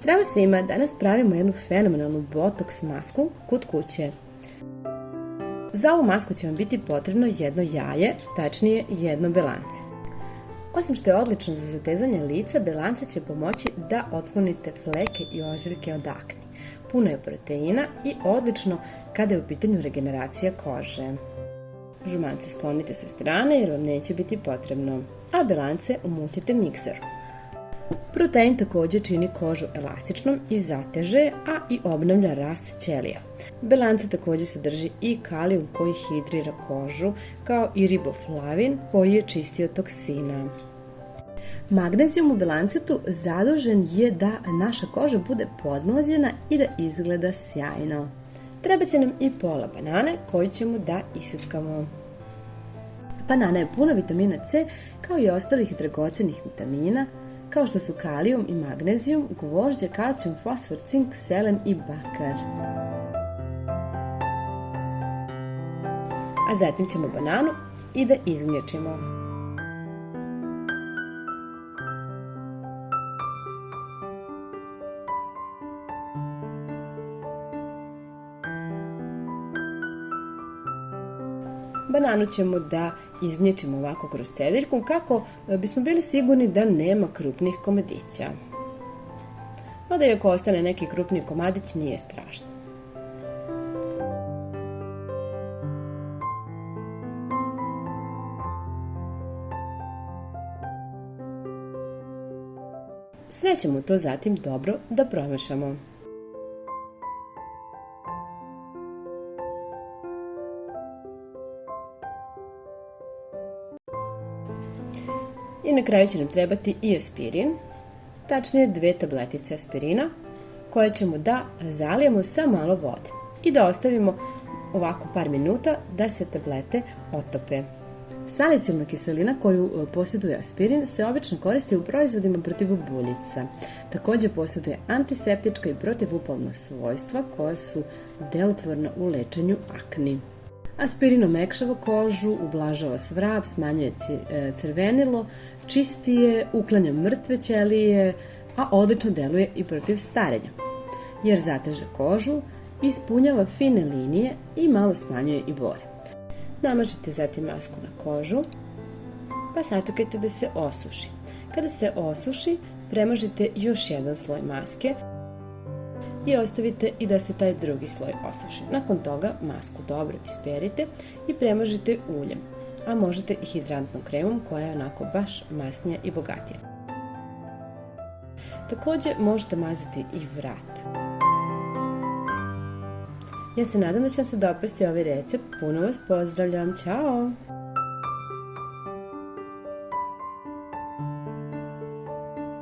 Zdravo svima, danas pravimo jednu fenomenalnu botoks masku kod kuće. Za ovu masku će vam biti potrebno jedno jaje, tačnije jedno belance. Osim što je odlično za zatezanje lica, belance će pomoći da otklonite fleke i ožiljke od akni. Puno je proteina i odlično kada je u pitanju regeneracija kože. Žumance sklonite sa strane jer vam neće biti potrebno, a belance umutite mikseru. Protein također čini kožu elastičnom i zateže, a i obnavlja rast ćelija. Belance također sadrži i kalijum koji hidrira kožu, kao i riboflavin koji je čisti od toksina. Magnezijum u belancetu zadužen je da naša koža bude podmlađena i da izgleda sjajno. Treba će nam i pola banane koju ćemo da iseckamo. Banana je puna vitamina C kao i ostalih dragocenih vitamina, kao što su kalijum i magnezijum, gvožđe, kalcijum, fosfor, cink, selen i bakar. A zatim ćemo bananu i da izmlječimo. Bananu ćemo da izmlječimo ovako kroz cediljku kako bismo bili sigurni da nema krupnih komadića. Mada i ako ostane neki krupni komadić nije strašno. Sve ćemo to zatim dobro da promešamo. I na kraju će nam trebati i aspirin, tačnije 2 tabletice aspirina koje ćemo da zalijemo sa malo vode i da ostavimo ovako par minuta da se tablete otope. Salicilna kiselina koju posjeduje aspirin se obično koristi u proizvodima protiv buljica. Također posjeduje antiseptička i protivupalna svojstva koja su delotvorna u lečenju akni. Aspirin omekšava kožu, ublažava svrab, smanjuje crvenilo, čisti je, uklanja mrtve ćelije, a odlično deluje i protiv starenja, jer zateže kožu, ispunjava fine linije i malo smanjuje i bore. Namažite zatim masku na kožu, pa sačekajte da se osuši. Kada se osuši, premažite još jedan sloj maske i ostavite i da se taj drugi sloj osuši. Nakon toga masku dobro isperite i premažite uljem, a možete i hidrantnom kremom koja je onako baš masnija i bogatija. Također možete mazati i vrat. Ja se nadam da će vam se dopasti ovaj recept. Puno vas pozdravljam. Ćao!